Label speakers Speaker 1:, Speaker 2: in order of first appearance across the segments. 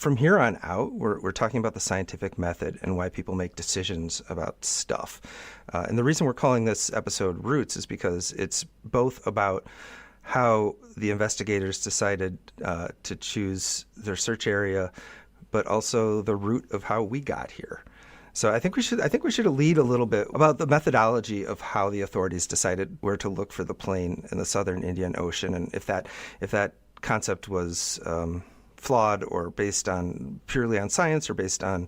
Speaker 1: From here on out, we're talking about the scientific method and why people make decisions about stuff. And the reason we're calling this episode Roots is because it's both about how the investigators decided to choose their search area, but also the root of how we got here. So I think we should lead a little bit about the methodology of how the authorities decided where to look for the plane in the southern Indian Ocean, and if that concept was flawed or based on purely on science or based on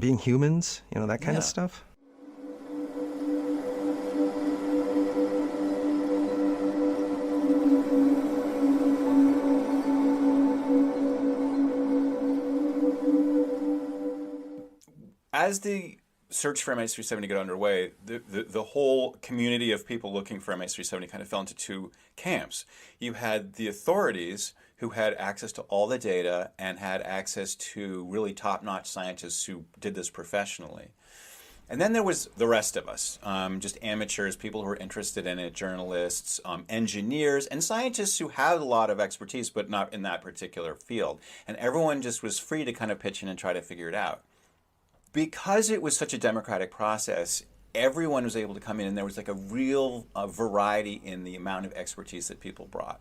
Speaker 1: being humans, that kind of stuff.
Speaker 2: As the search for MH370 got underway, the whole community of people looking for MH370 kind of fell into two camps. You had the authorities who had access to all the data and had access to really top-notch scientists who did this professionally. And then there was the rest of us, just amateurs, people who were interested in it, journalists, engineers, and scientists who had a lot of expertise, but not in that particular field. And everyone just was free to kind of pitch in and try to figure it out. Because it was such a democratic process, everyone was able to come in, and there was like a real variety in the amount of expertise that people brought.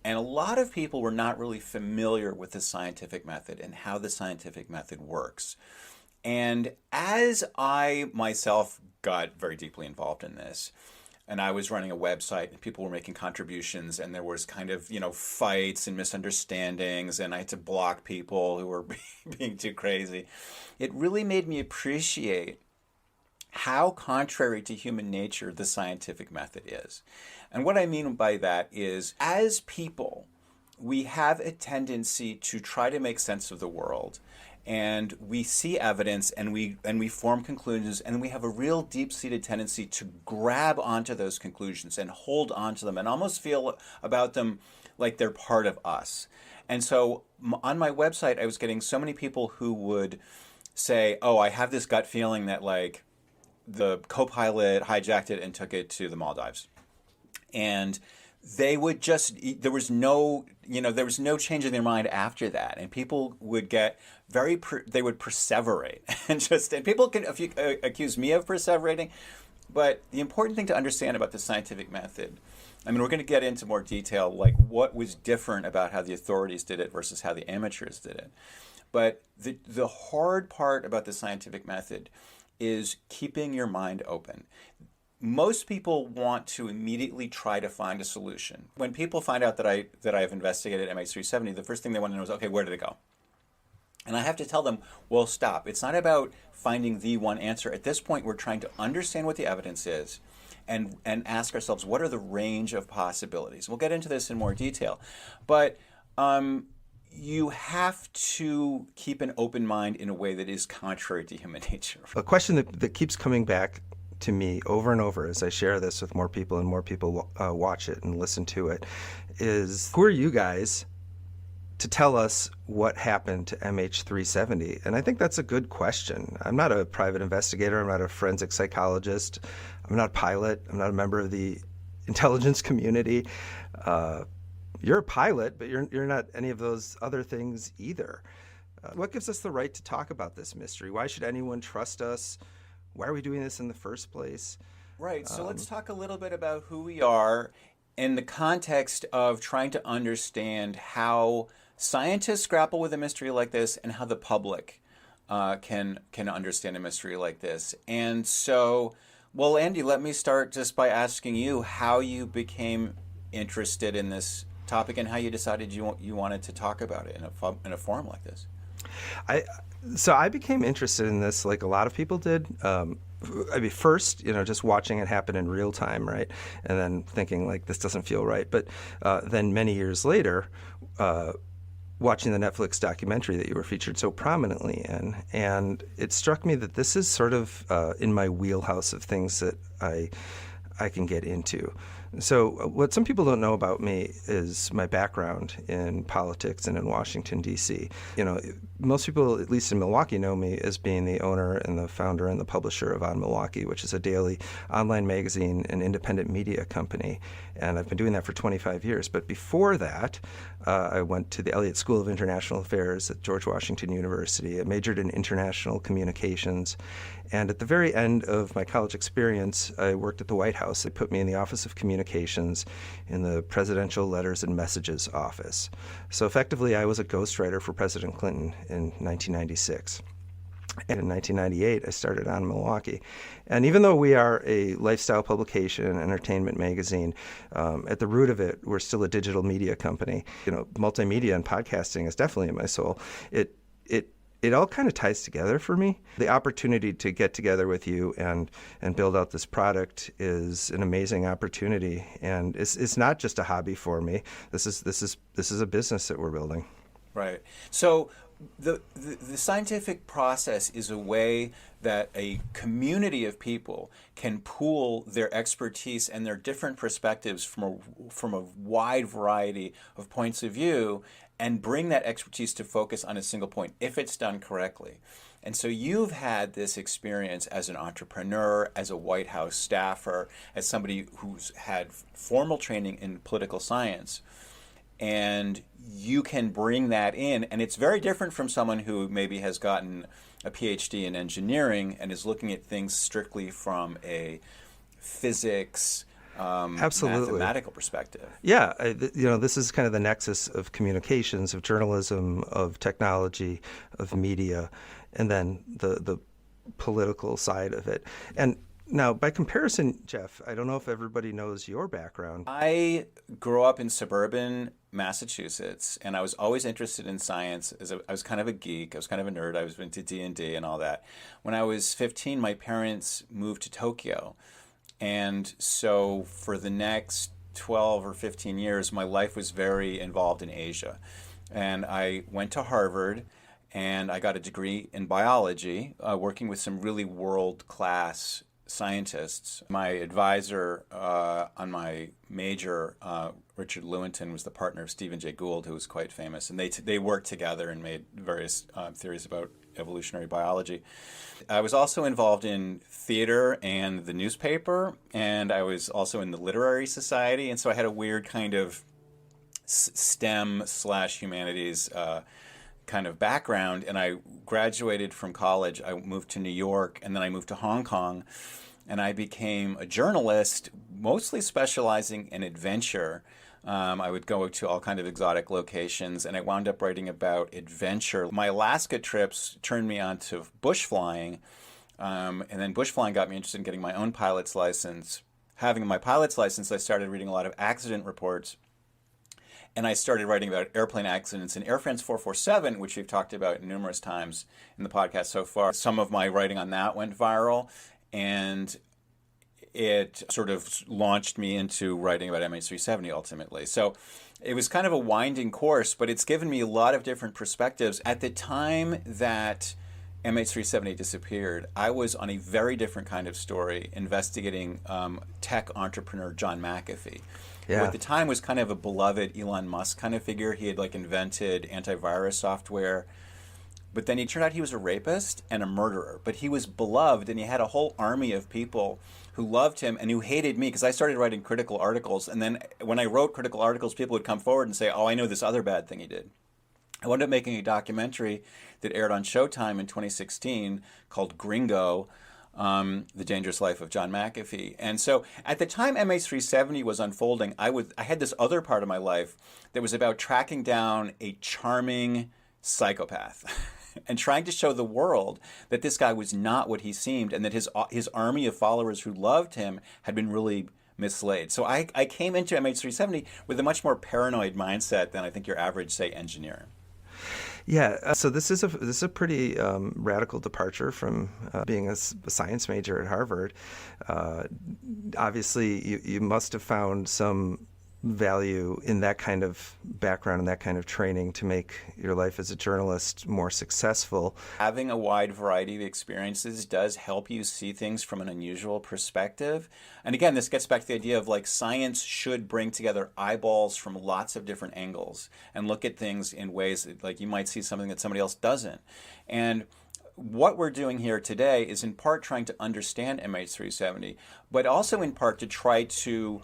Speaker 2: And a lot of people were not really familiar with the scientific method and how the scientific method works. And as I myself got very deeply involved in this, and I was running a website and people were making contributions, and there was kind of, fights and misunderstandings, and I had to block people who were being too crazy. It really made me appreciate how contrary to human nature the scientific method is. And what I mean by that is, as people, we have a tendency to try to make sense of the world. And we see evidence and we form conclusions, and we have a real deep-seated tendency to grab onto those conclusions and hold onto them and almost feel about them like they're part of us. And so on my website, I was getting so many people who would say, oh, I have this gut feeling that like the co-pilot hijacked it and took it to the Maldives. And they would just, there was no change in their mind after that. And people would get they would perseverate. And people can accuse me of perseverating. But the important thing to understand about the scientific method, we're going to get into more detail, like what was different about how the authorities did it versus how the amateurs did it. But the hard part about the scientific method is keeping your mind open. Most people want to immediately try to find a solution. When people find out that I've investigated MH370, the first thing they want to know is, okay, where did it go? And I have to tell them, well, stop. It's not about finding the one answer. At this point, we're trying to understand what the evidence is and ask ourselves, what are the range of possibilities? We'll get into this in more detail. But you have to keep an open mind in a way that is contrary to human nature.
Speaker 1: A question that keeps coming back to me over and over as I share this with more people and more people watch it and listen to it is, who are you guys to tell us what happened to MH370? And I think that's a good question. I'm not a private investigator. I'm not a forensic psychologist. I'm not a pilot. I'm not a member of the intelligence community. You're a pilot, but you're not any of those other things either. What gives us the right to talk about this mystery? Why should anyone trust us? Why are we doing this in the first place?
Speaker 2: Right. So let's talk a little bit about who we are in the context of trying to understand how scientists grapple with a mystery like this and how the public can understand a mystery like this. And so, well, Andy, let me start just by asking you how you became interested in this topic and how you decided you wanted to talk about it in a forum like this.
Speaker 1: So I became interested in this like a lot of people did. First, just watching it happen in real time, right? And then thinking like, this doesn't feel right. But then many years later, watching the Netflix documentary that you were featured so prominently in. And it struck me that this is sort of in my wheelhouse of things that I can get into. So, what some people don't know about me is my background in politics and in Washington, D.C. You know, most people, at least in Milwaukee, know me as being the owner and the founder and the publisher of On Milwaukee, which is a daily online magazine and independent media company. And I've been doing that for 25 years. But before that, I went to the Elliott School of International Affairs at George Washington University. I majored in international communications. And at the very end of my college experience, I worked at the White House. They put me in the Office of Communications in the Presidential Letters and Messages Office. So effectively, I was a ghostwriter for President Clinton in 1996. And in 1998, I started On Milwaukee. And even though we are a lifestyle publication, an entertainment magazine, at the root of it, we're still a digital media company. You know, multimedia and podcasting is definitely in my soul. It all kind of ties together for me. The opportunity to get together with you and build out this product is an amazing opportunity, and it's not just a hobby for me. This is a business that we're building.
Speaker 2: Right. So the scientific process is a way that a community of people can pool their expertise and their different perspectives from a wide variety of points of view and bring that expertise to focus on a single point if it's done correctly. And so you've had this experience as an entrepreneur, as a White House staffer, as somebody who's had formal training in political science. And you can bring that in, and it's very different from someone who maybe has gotten a PhD in engineering and is looking at things strictly from a physics,
Speaker 1: Absolutely.
Speaker 2: mathematical perspective.
Speaker 1: Yeah, this is kind of the nexus of communications, of journalism, of technology, of media, and then the political side of it. And now, by comparison, Jeff, I don't know if everybody knows your background.
Speaker 2: I grew up in suburban Massachusetts, and I was always interested in science. I was kind of a geek. I was kind of a nerd. I was into D&D and all that. When I was 15, my parents moved to Tokyo. And so for the next 12 or 15 years, my life was very involved in Asia. And I went to Harvard, and I got a degree in biology, working with some really world-class scientists. My advisor on my major, Richard Lewontin, was the partner of Stephen Jay Gould, who was quite famous. And they worked together and made various theories about evolutionary biology. I was also involved in theater and the newspaper, and I was also in the literary society. And so I had a weird kind of STEM/humanities kind of background, and I graduated from college. I moved to New York, and then I moved to Hong Kong, and I became a journalist, mostly specializing in adventure. I would go to all kind of exotic locations, and I wound up writing about adventure. My Alaska trips turned me on to bush flying, and then bush flying got me interested in getting my own pilot's license. Having my pilot's license, I started reading a lot of accident reports, and I started writing about airplane accidents. And Air France 447, which we've talked about numerous times in the podcast so far, some of my writing on that went viral, and it sort of launched me into writing about MH370 ultimately. So it was kind of a winding course, but it's given me a lot of different perspectives. At the time that MH370 disappeared, I was on a very different kind of story, investigating tech entrepreneur John McAfee, who at the time was kind of a beloved Elon Musk kind of figure. He had invented antivirus software, but then he turned out he was a rapist and a murderer. But he was beloved, and he had a whole army of people who loved him and who hated me because I started writing critical articles. And then when I wrote critical articles, people would come forward and say, oh, I know this other bad thing he did. I wound up making a documentary that aired on Showtime in 2016 called Gringo, The Dangerous Life of John McAfee. And so at the time MH370 was unfolding, I had this other part of my life that was about tracking down a charming psychopath and trying to show the world that this guy was not what he seemed, and that his army of followers who loved him had been really mislaid. So I came into MH370 with a much more paranoid mindset than I think your average, say, engineer.
Speaker 1: Yeah, so this is a pretty radical departure from being a science major at Harvard. Obviously, you must have found some value in that kind of background and that kind of training to make your life as a journalist more successful.
Speaker 2: Having a wide variety of experiences does help you see things from an unusual perspective. And again, this gets back to the idea of like science should bring together eyeballs from lots of different angles and look at things in ways that, like, you might see something that somebody else doesn't. And what we're doing here today is in part trying to understand MH370, but also in part to try to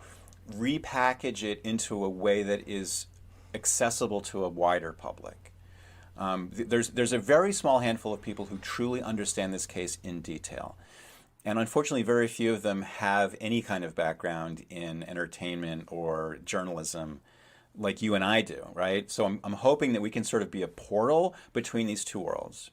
Speaker 2: repackage it into a way that is accessible to a wider public. There's a very small handful of people who truly understand this case in detail. And unfortunately, very few of them have any kind of background in entertainment or journalism like you and I do, right? So I'm hoping that we can sort of be a portal between these two worlds.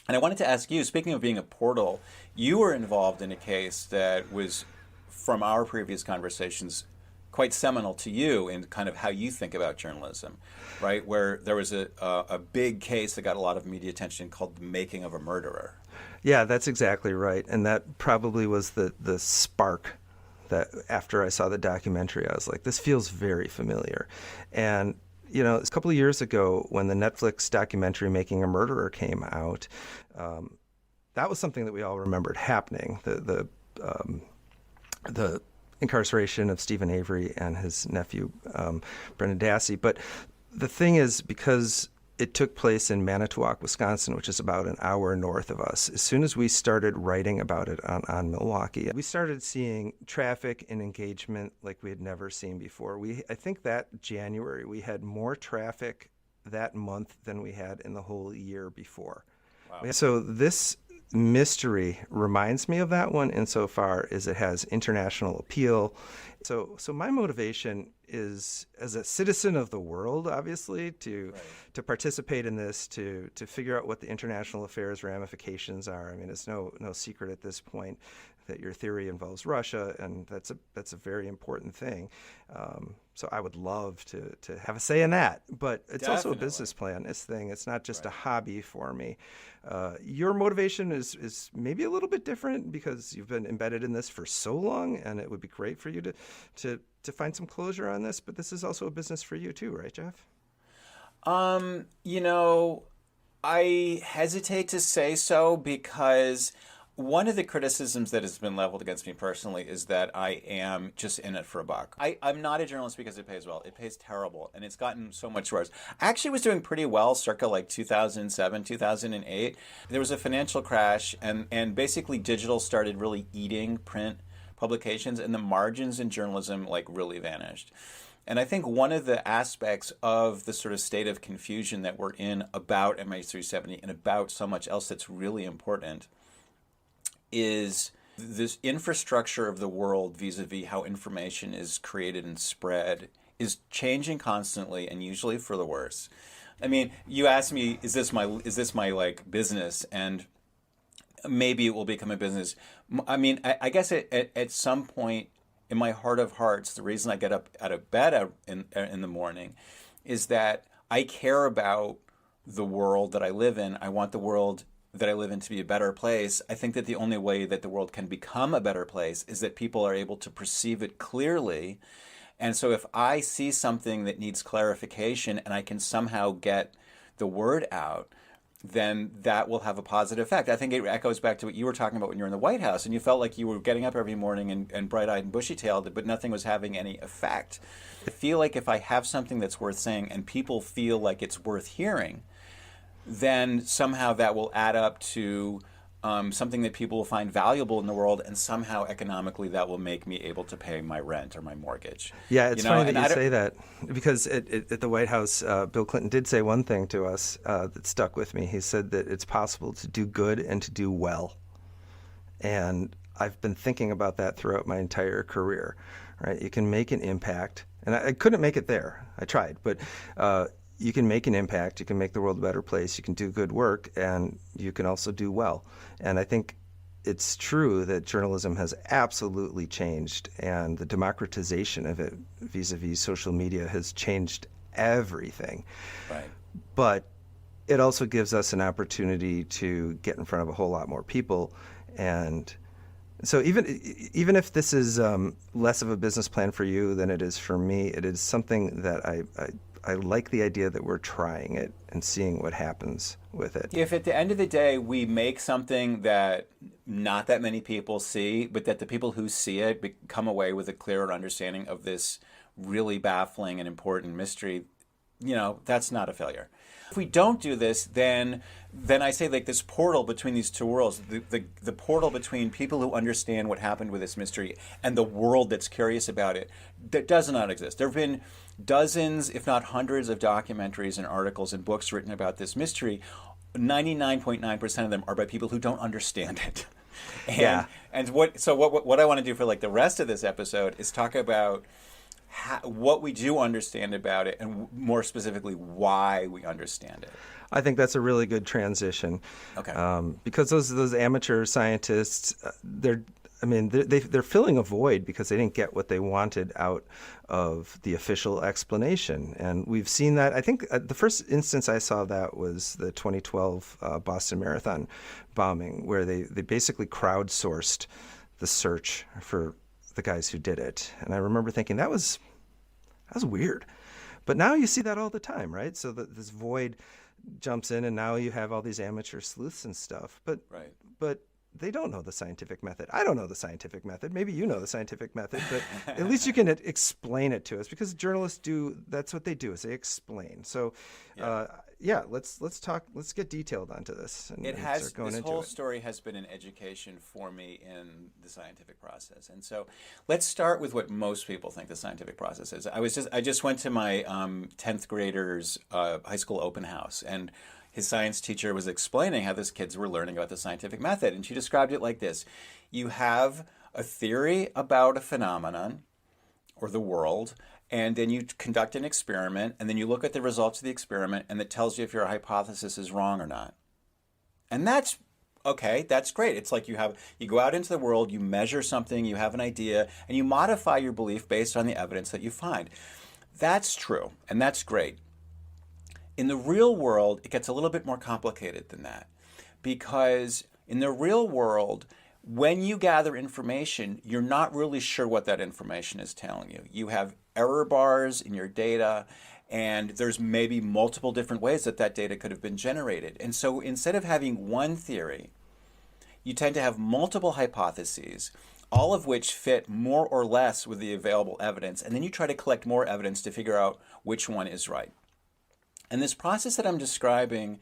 Speaker 2: And I wanted to ask you, speaking of being a portal, you were involved in a case that was, from our previous conversations, quite seminal to you in kind of how you think about journalism, right? Where there was a big case that got a lot of media attention called The Making of a Murderer.
Speaker 1: Yeah, that's exactly right. And that probably was the spark that after I saw the documentary, I was like, this feels very familiar. And you know, a couple of years ago when the Netflix documentary Making a Murderer came out, that was something that we all remembered happening. The incarceration of Stephen Avery and his nephew, Brendan Dassey. But the thing is, because it took place in Manitowoc, Wisconsin, which is about an hour north of us, as soon as we started writing about it on Milwaukee, we started seeing traffic and engagement like we had never seen before. I think that January, we had more traffic that month than we had in the whole year before. Wow. So this mystery reminds me of that one insofar as it has international appeal. So my motivation is, as a citizen of the world, obviously, to participate in this, to figure out what the international affairs ramifications are. I mean, it's no secret at this point that your theory involves Russia, and that's a very important thing. So I would love to have a say in that. But it's also a business plan. It's not just a hobby for me. Your motivation is maybe a little bit different because you've been embedded in this for so long, and it would be great for you to find some closure on this. But this is also a business for you too, right, Jeff?
Speaker 2: You know, I hesitate to say so because one of the criticisms that has been leveled against me personally is that I am just in it for a buck. I'm not a journalist because it pays well. It pays terrible, and it's gotten so much worse. I actually was doing pretty well circa like 2007, 2008. There was a financial crash, and basically digital started really eating print publications, and the margins in journalism like really vanished. And I think one of the aspects of the sort of state of confusion that we're in about MH370 and about so much else that's really important is this infrastructure of the world vis-a-vis how information is created and spread is changing constantly and usually for the worse. I mean, you asked me, is this my like business? And maybe it will become a business. I mean, I guess at some point in my heart of hearts, the reason I get up out of bed in the morning is that I care about the world that I live in. I want the world that I live in to be a better place. I think that the only way that the world can become a better place is that people are able to perceive it clearly. And so if I see something that needs clarification and I can somehow get the word out, then that will have a positive effect. I think it echoes back to what you were talking about when you were in the White House and you felt like you were getting up every morning and bright-eyed and bushy-tailed, but nothing was having any effect. I feel like if I have something that's worth saying and people feel like it's worth hearing, then somehow that will add up to something that people will find valuable in the world, and somehow economically that will make me able to pay my rent or my mortgage.
Speaker 1: Yeah, it's funny that you say that, because at the White House, Bill Clinton did say one thing to us that stuck with me. He said that it's possible to do good and to do well. And I've been thinking about that throughout my entire career, right? You can make an impact, and I couldn't make it there. I tried, but you can make an impact, you can make the world a better place, you can do good work, and you can also do well. And I think it's true that journalism has absolutely changed, and the democratization of it vis-a-vis social media has changed everything.
Speaker 2: Right.
Speaker 1: But it also gives us an opportunity to get in front of a whole lot more people and So even if this is less of a business plan for you than it is for me, it is something that I like the idea that we're trying it and seeing what happens with it.
Speaker 2: If at the end of the day we make something that not that many people see, but that the people who see it come away with a clearer understanding of this really baffling and important mystery, that's not a failure. If we don't do this, then I say like this portal between these two worlds, the portal between people who understand what happened with this mystery and the world that's curious about it, that does not exist. There have been dozens, if not hundreds, of documentaries and articles and books written about this mystery. 99.9% of them are by people who don't understand it. And what I want to do for like the rest of this episode is talk about what we do understand about it, and more specifically, why we understand it.
Speaker 1: I think that's a really good transition.
Speaker 2: Okay.
Speaker 1: Because those amateur scientists, they're filling a void because they didn't get what they wanted out of the official explanation. And we've seen that. I think the first instance I saw that was the 2012 Boston Marathon bombing, where they basically crowdsourced the search for the guys who did it. And I remember thinking that was weird. But now you see that all the time, right? So this void jumps in, and now you have all these amateur sleuths and stuff. But they don't know the scientific method. I don't know the scientific method. Maybe you know the scientific method, but at least you can explain it to us, because journalists that's what they do, is they explain. So let's talk. Let's get detailed onto this. And start going
Speaker 2: this
Speaker 1: into
Speaker 2: whole
Speaker 1: it.
Speaker 2: story has been an education for me in the scientific process. And so let's start with what most people think the scientific process is. I just went to my 10th grader's high school open house, and his science teacher was explaining how his kids were learning about the scientific method. And she described it like this: you have a theory about a phenomenon or the world, and then you conduct an experiment, and then you look at the results of the experiment, and it tells you if your hypothesis is wrong or not. And that's okay, that's great. It's like you go out into the world, you measure something, you have an idea, and you modify your belief based on the evidence that you find. That's true, and that's great. In the real world, it gets a little bit more complicated than that, because in the real world, when you gather information, you're not really sure what that information is telling you. You have error bars in your data, and there's maybe multiple different ways that data could have been generated. And so instead of having one theory, you tend to have multiple hypotheses, all of which fit more or less with the available evidence, and then you try to collect more evidence to figure out which one is right. And this process that I'm describing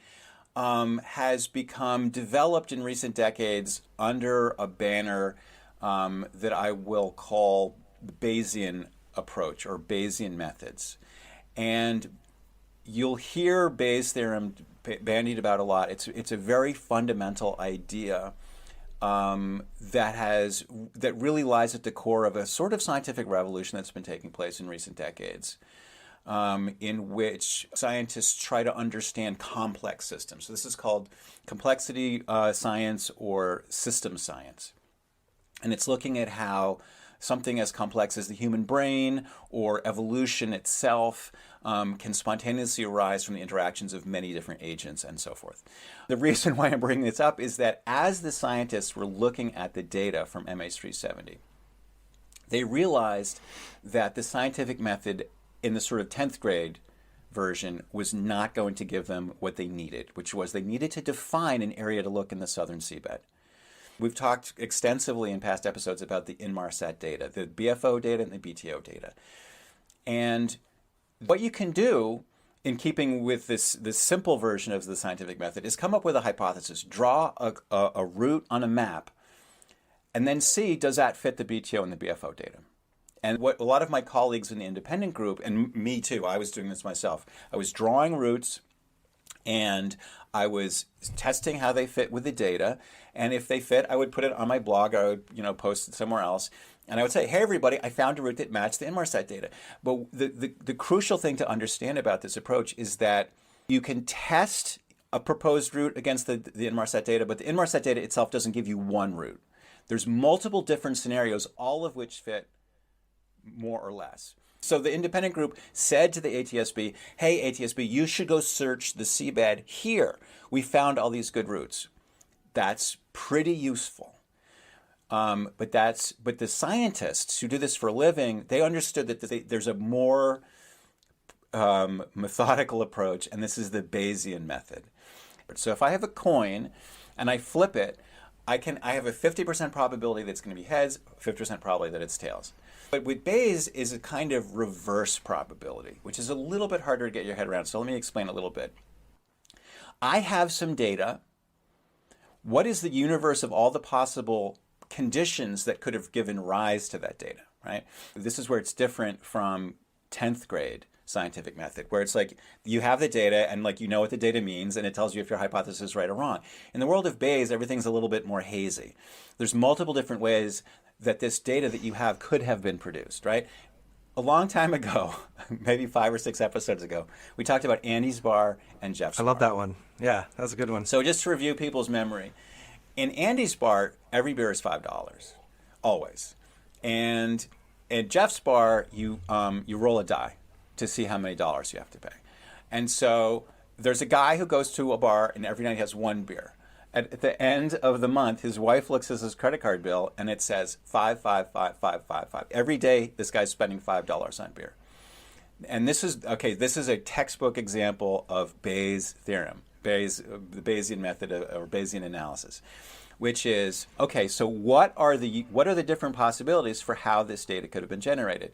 Speaker 2: has become developed in recent decades under a banner that I will call the Bayesian approach, or Bayesian methods. And you'll hear Bayes' theorem bandied about a lot. It's a very fundamental idea that really lies at the core of a sort of scientific revolution that's been taking place in recent decades. In which scientists try to understand complex systems. So this is called complexity science or system science. And it's looking at how something as complex as the human brain or evolution itself can spontaneously arise from the interactions of many different agents and so forth. The reason why I'm bringing this up is that as the scientists were looking at the data from MH370, they realized that the scientific method in the sort of 10th grade version was not going to give them what they needed, which was they needed to define an area to look in the southern seabed. We've talked extensively in past episodes about the Inmarsat data, the BFO data and the BTO data. And what you can do in keeping with this simple version of the scientific method is come up with a hypothesis, draw a route on a map, and then see, does that fit the BTO and the BFO data? And what a lot of my colleagues in the independent group, and me too, I was doing this myself, I was drawing routes and I was testing how they fit with the data. And if they fit, I would put it on my blog, I would post it somewhere else. And I would say, hey, everybody, I found a route that matched the Inmarsat data. But the crucial thing to understand about this approach is that you can test a proposed route against the Inmarsat data, but the Inmarsat data itself doesn't give you one route. There's multiple different scenarios, all of which fit more or less. So the independent group said to the ATSB, hey, ATSB, you should go search the seabed here. We found all these good routes. That's pretty useful. But the scientists who do this for a living, they understood that there's a more methodical approach, and this is the Bayesian method. So if I have a coin and I flip it, I have a 50% probability that it's going to be heads, 50% probability that it's tails. But with Bayes is a kind of reverse probability, which is a little bit harder to get your head around. So let me explain a little bit. I have some data. What is the universe of all the possible conditions that could have given rise to that data, right? This is where it's different from 10th grade scientific method, where it's like you have the data and like you know what the data means and it tells you if your hypothesis is right or wrong. In the world of Bayes, everything's a little bit more hazy. There's multiple different ways that this data that you have could have been produced, right? A long time ago, maybe 5 or 6 episodes ago, we talked about Andy's bar and Jeff's bar.
Speaker 1: I love that one. Yeah, that was a good one.
Speaker 2: So just to review people's memory, in Andy's bar, every beer is $5, always. And at Jeff's bar, you roll a die to see how many dollars you have to pay. And so there's a guy who goes to a bar and every night he has one beer. At the end of the month, his wife looks at his credit card bill and it says 5. Every day, this guy's spending $5 on beer. And this is a textbook example of Bayes' theorem, the Bayesian method or Bayesian analysis, which is, okay, so what are the different possibilities for how this data could have been generated?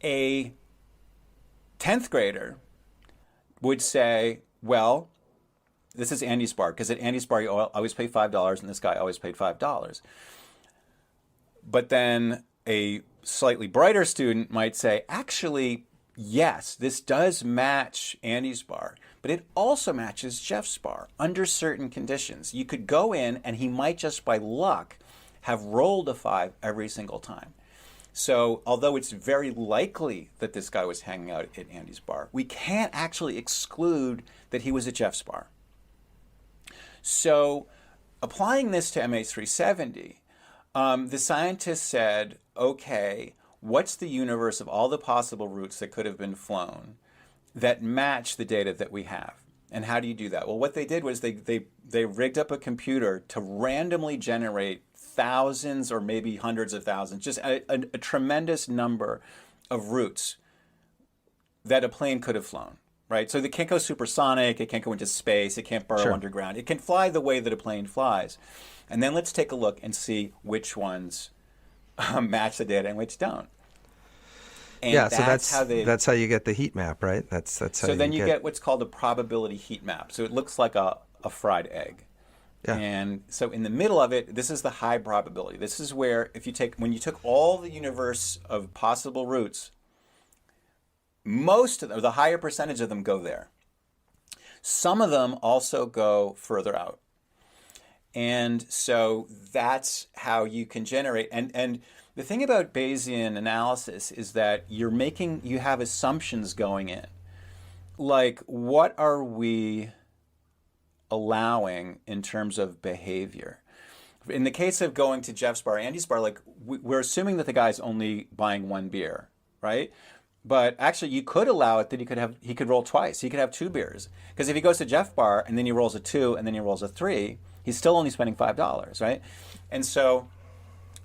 Speaker 2: A 10th grader would say, well, this is Andy's bar, because at Andy's bar, you always pay $5, and this guy always paid $5. But then a slightly brighter student might say, actually, yes, this does match Andy's bar, but it also matches Jeff's bar under certain conditions. You could go in, and he might just by luck have rolled a 5 every single time. So although it's very likely that this guy was hanging out at Andy's bar, we can't actually exclude that he was at Jeff's bar. So applying this to MH370, the scientists said, okay, what's the universe of all the possible routes that could have been flown that match the data that we have? And how do you do that? Well, what they did was they rigged up a computer to randomly generate thousands or maybe hundreds of thousands, just a tremendous number of routes that a plane could have flown. Right? So it can't go supersonic, it can't go into space, it can't burrow underground. It can fly the way that a plane flies. And then let's take a look and see which ones match the data and which don't. And
Speaker 1: yeah, so that's how you get the heat map, right? That's how
Speaker 2: so then you get what's called a probability heat map. So it looks like a fried egg.
Speaker 1: Yeah.
Speaker 2: And so in the middle of it, this is the high probability. This is where when you took all the universe of possible routes, most of them, or the higher percentage of them, go there. Some of them also go further out. And so that's how you can generate. And the thing about Bayesian analysis is that you have assumptions going in. Like, what are we allowing in terms of behavior? In the case of going to Jeff's bar, Andy's bar, like we're assuming that the guy's only buying one beer, right? But actually, you could allow it that he could roll twice. He could have 2 beers. Because if he goes to Jeff bar and then he rolls a 2 and then he rolls a 3, he's still only spending $5, right? And so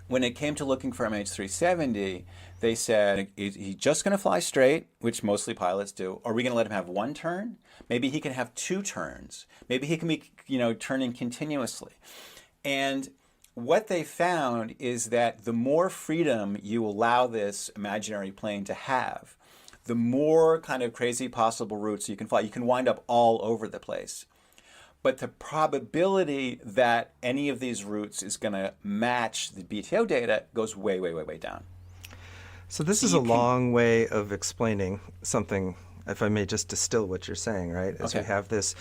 Speaker 2: when it came to looking for MH370, they said, is he just going to fly straight, which mostly pilots do? Or are we going to let him have 1 turn? Maybe he can have 2 turns. Maybe he can be, turning continuously. And what they found is that the more freedom you allow this imaginary plane to have, the more kind of crazy possible routes you can fly. You can wind up all over the place. But the probability that any of these routes is going to match the BTO data goes way, way, way, way down.
Speaker 1: So this is a long way of explaining something, if I may just distill what you're saying, right? As we have this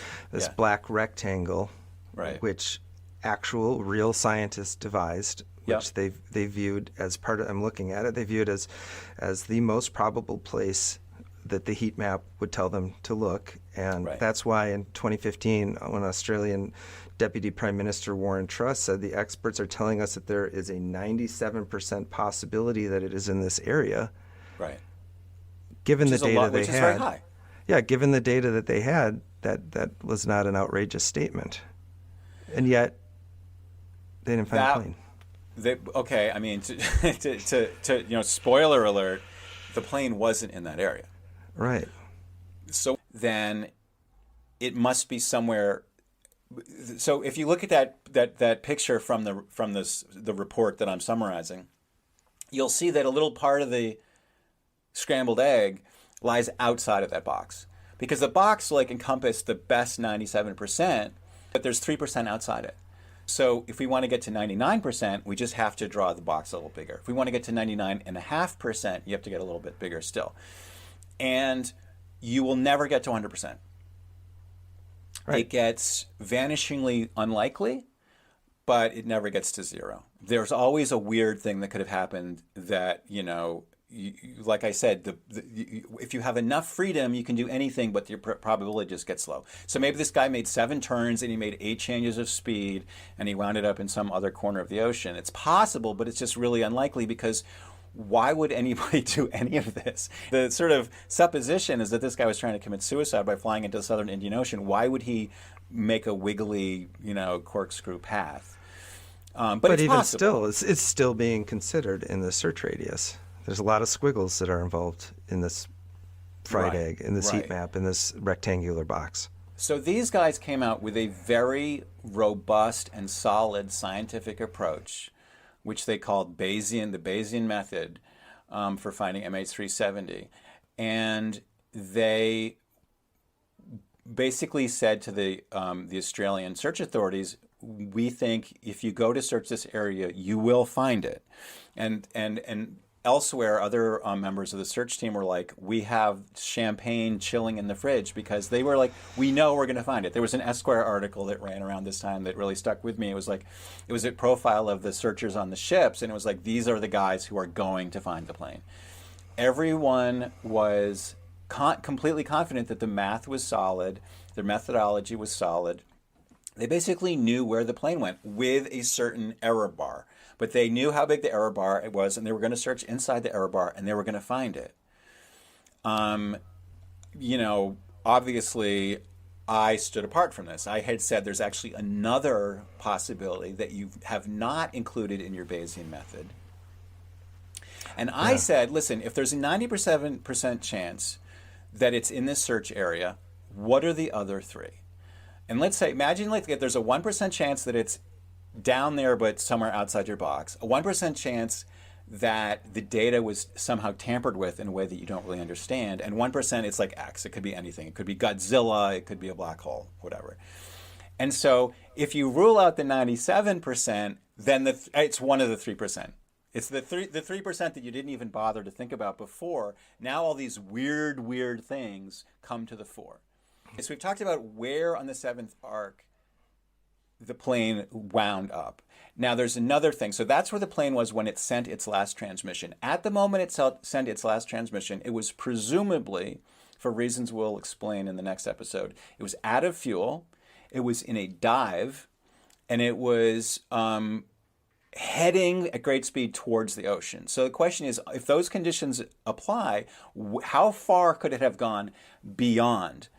Speaker 1: black rectangle,
Speaker 2: right,
Speaker 1: which actual real scientists devised, which they viewed as part of, I'm looking at it, they viewed as the most probable place that the heat map would tell them to look. And that's why in 2015, when Australian Deputy Prime Minister Warren Truss said the experts are telling us that there is a 97% possibility that it is in this area.
Speaker 2: Right.
Speaker 1: Given the data they
Speaker 2: which
Speaker 1: had.
Speaker 2: Is very high.
Speaker 1: Yeah, given the data that they had, that was not an outrageous statement. And yet, they didn't find a plane.
Speaker 2: Okay, I mean, spoiler alert, the plane wasn't in that area.
Speaker 1: Right.
Speaker 2: So then it must be somewhere. So if you look at that picture from the report that I'm summarizing, you'll see that a little part of the scrambled egg lies outside of that box, because the box like encompassed the best 97%, but there's 3% outside it. So if we want to get to 99%, we just have to draw the box a little bigger. If we want to get to 99.5%, you have to get a little bit bigger still. And you will never get to 100%.
Speaker 1: Right.
Speaker 2: It gets vanishingly unlikely, but it never gets to zero. There's always a weird thing that could have happened that, like I said, if you have enough freedom, you can do anything, but your probability just gets low. So maybe this guy made 7 turns and he made 8 changes of speed and he wound up in some other corner of the ocean. It's possible, but it's just really unlikely, because why would anybody do any of this? The sort of supposition is that this guy was trying to commit suicide by flying into the southern Indian Ocean. Why would he make a wiggly, corkscrew path? But it's
Speaker 1: even
Speaker 2: possible.
Speaker 1: still, it's still being considered in the search radius. There's a lot of squiggles that are involved in this fried egg, in this heat map, in this rectangular box.
Speaker 2: So these guys came out with a very robust and solid scientific approach, which they called Bayesian, the Bayesian method, for finding MH370. And they basically said to the Australian search authorities, we think if you go to search this area, you will find it. And elsewhere, other members of the search team were like, we have champagne chilling in the fridge, because they were like, we know we're going to find it. There was an Esquire article that ran around this time that really stuck with me. It was a profile of the searchers on the ships, and it was like, these are the guys who are going to find the plane. Everyone was completely confident that the math was solid, their methodology was solid. They basically knew where the plane went with a certain error bar. But they knew how big the error bar it was, and they were going to search inside the error bar, and they were going to find it. Obviously, I stood apart from this. I had said there's actually another possibility that you have not included in your Bayesian method. And I said, listen, if there's a 97% chance that it's in this search area, what are the other 3? And let's say, imagine like there's a 1% chance that it's down there but somewhere outside your box, a 1% chance that the data was somehow tampered with in a way that you don't really understand, and 1% it's like X. It could be anything. It could be Godzilla, it could be a black hole, whatever. And so if you rule out the 97%, then it's one of the 3%. It's the 3% that you didn't even bother to think about before. Now all these weird things come to the fore. So we've talked about where on the 7th arc the plane wound up. Now there's another thing. So that's where the plane was when it sent its last transmission. At the moment it sent its last transmission, it was presumably, for reasons we'll explain in the next episode, it was out of fuel, it was in a dive, and it was heading at great speed towards the ocean. So the question is, if those conditions apply, how far could it have gone beyond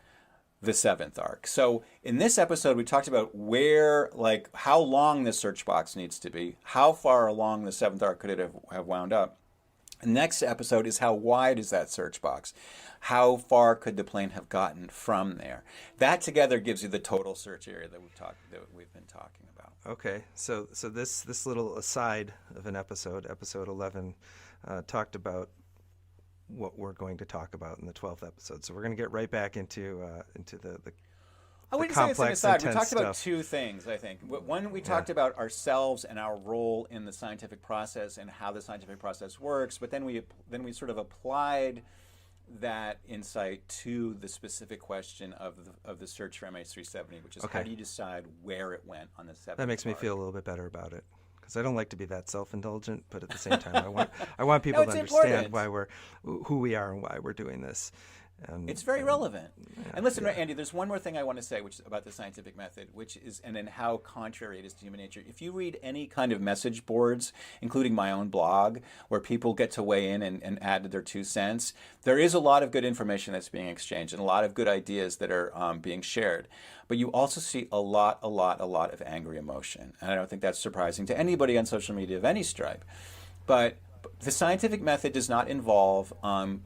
Speaker 2: the 7th arc? So in this episode, we talked about how long the search box needs to be, how far along the 7th arc could it have wound up. The next episode is how wide is that search box? How far could the plane have gotten from there? That together gives you the total search area that we've been talking about.
Speaker 1: Okay, so this little aside of an episode 11, talked about what we're going to talk about in the 12th episode. So we're going to get right back into the
Speaker 2: I wouldn't say it's an aside. We talked about 2 things, I think. One, we talked about ourselves and our role in the scientific process and how the scientific process works. But then we sort of applied that insight to the specific question of the search for MH370, which is how do you decide where it went on the 7th arc?
Speaker 1: That makes me feel a little bit better about it. Because I don't like to be that self-indulgent, but at the same time, I want people to understand who we are and why we're doing this.
Speaker 2: It's very relevant. And listen, Andy, there's one more thing I want to say, which is about the scientific method, which is, and then how contrary it is to human nature. If you read any kind of message boards, including my own blog, where people get to weigh in and add their 2 cents, there is a lot of good information that's being exchanged and a lot of good ideas that are being shared. But you also see a lot of angry emotion. And I don't think that's surprising to anybody on social media of any stripe. But the scientific method does not involve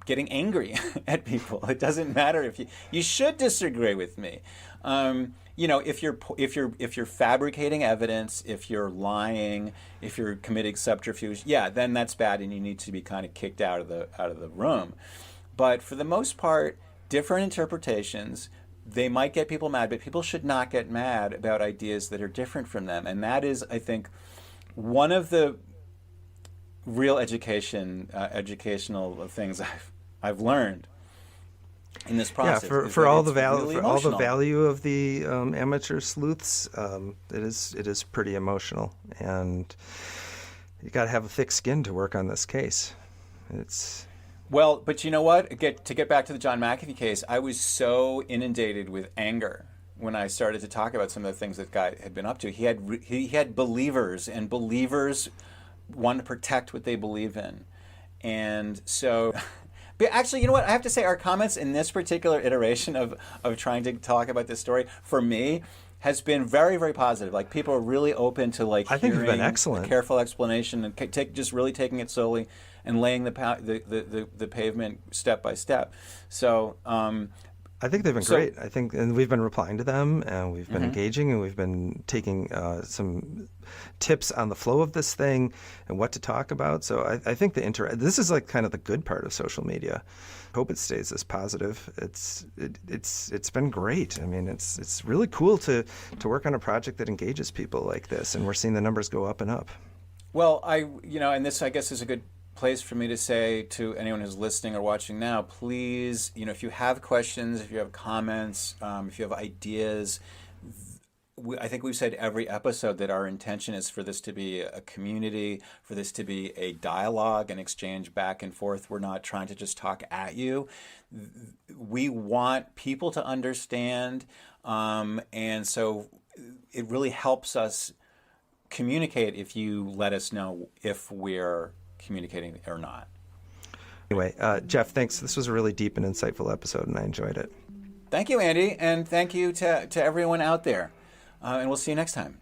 Speaker 2: getting angry at people. It doesn't matter if you should disagree with me. If you're fabricating evidence, if you're lying, if you're committing subterfuge, then that's bad, and you need to be kind of kicked out of the room. But for the most part, different interpretations, they might get people mad, but people should not get mad about ideas that are different from them. And that is, I think, one of the real educational things I've learned in this process.
Speaker 1: For all the value of the amateur sleuths, it is pretty emotional, and you got to have a thick skin to work on this case.
Speaker 2: But you know what? To get back to the John McAfee case, I was so inundated with anger when I started to talk about some of the things that guy had been up to. He had believers, and believers want to protect what they believe in. And so, but actually, you know what? I have to say our comments in this particular iteration of trying to talk about this story, for me, has been very, very positive. Like, people are really open to
Speaker 1: I think it's been excellent.
Speaker 2: A careful explanation and just really taking it slowly and laying the pavement step by step. So
Speaker 1: I think they've been great. I think, and we've been replying to them, and we've been engaging, and we've been taking some tips on the flow of this thing and what to talk about. So I think this is like kind of the good part of social media. Hope it stays this positive. It's been great. I mean, it's really cool to work on a project that engages people like this, and we're seeing the numbers go up and up.
Speaker 2: Well, and this, I guess, is a good place for me to say to anyone who's listening or watching now, please, if you have questions, if you have comments, if you have ideas, I think we've said every episode that our intention is for this to be a community, for this to be a dialogue and exchange back and forth. We're not trying to just talk at you. We want people to understand, and so it really helps us communicate if you let us know if we're communicating or not.
Speaker 1: Anyway, Jeff, thanks. This was a really deep and insightful episode, and I enjoyed it.
Speaker 2: Thank you, Andy, and thank you to everyone out there. And we'll see you next time.